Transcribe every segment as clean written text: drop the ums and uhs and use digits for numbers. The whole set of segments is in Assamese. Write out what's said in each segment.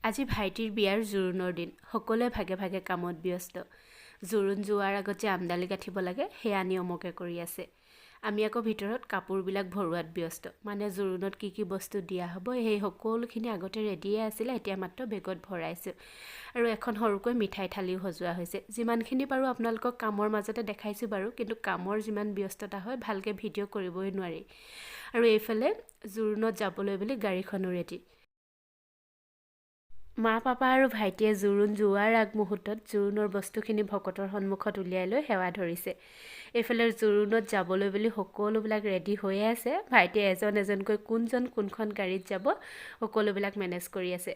আজি ভাইটিৰ বিয়াৰ জোৰোণৰ দিন সকলোৱে ভাগে ভাগে কামত ব্যস্ত। জোৰোণ যোৱাৰ আগত যে আমদালি গাঁঠিব লাগে সেয়া নিয়মকে কৰি আছে। আমি আকৌ ভিতৰত কাপোৰবিলাক ভৰোৱাত ব্যস্ত। মানে জোৰোণত কি বস্তু দিয়া হ'ব সেই সকলোখিনি আগতে ৰেডিয়ে আছিলে, এতিয়া মাত্ৰ বেগত ভৰাইছোঁ। আৰু এখন সৰুকৈ মিঠাই থালিও সজোৱা হৈছে। যিমানখিনি পাৰোঁ আপোনালোকক কামৰ মাজতে দেখাইছোঁ বাৰু, কিন্তু কামৰ যিমান ব্যস্ততা হয় ভালকৈ ভিডিঅ' কৰিবই নোৱাৰি। আৰু এইফালে জোৰোণত যাবলৈ বুলি গাড়ীখনো ৰেডি। মা পাপা আৰু ভাইটিয়ে জোৰোণ যোৱাৰ আগমুহূৰ্তত জোৰোণৰ বস্তুখিনি ভকতৰ সন্মুখত উলিয়াই লৈ সেৱা ধৰিছে। এইফালে জোৰোণত যাবলৈ বুলি সকলোবিলাক ৰেডি হৈয়ে আছে। ভাইটিয়ে এজন এজনকৈ কোনজন কোনখন গাড়ীত যাব সকলোবিলাক মেনেজ কৰি আছে।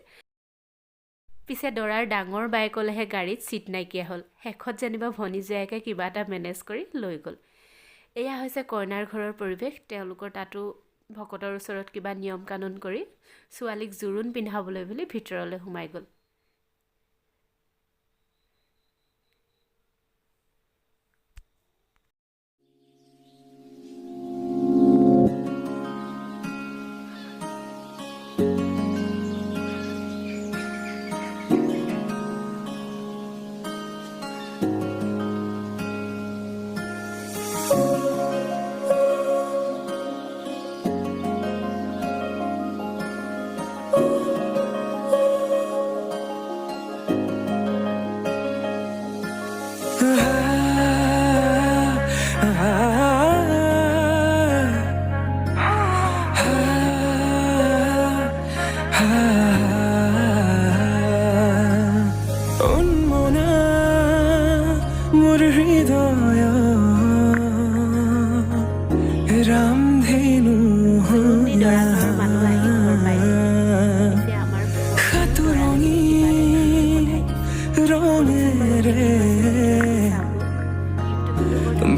পিছে দৰাৰ ডাঙৰ বায়েকলেহে গাড়ীত ছিট নাইকিয়া হ'ল। শেষত যেনিবা ভনীজীয়েকে কিবা এটা মেনেজ কৰি লৈ গ'ল। এয়া হৈছে কইনাৰ ঘৰৰ পৰিৱেশ। তেওঁলোকৰ তাতো ভকতৰ ওচৰত কিবা নিয়ম কানুন কৰি ছোৱালীক জোৰোণ পিন্ধাবলৈ বুলি ভিতৰলৈ সোমাই গ'ল।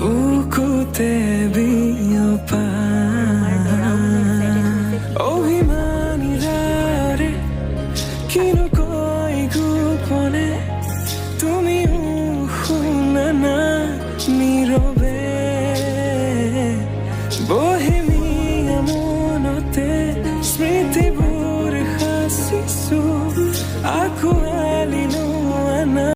বুকুতে বিয়পা অভিমানীৰে কিনো কৈ গোপনে তুমিও শুনা না নীৰৱে বহিমীয়া মনতে স্মৃতিবোৰ সাঁচিছো আকৌ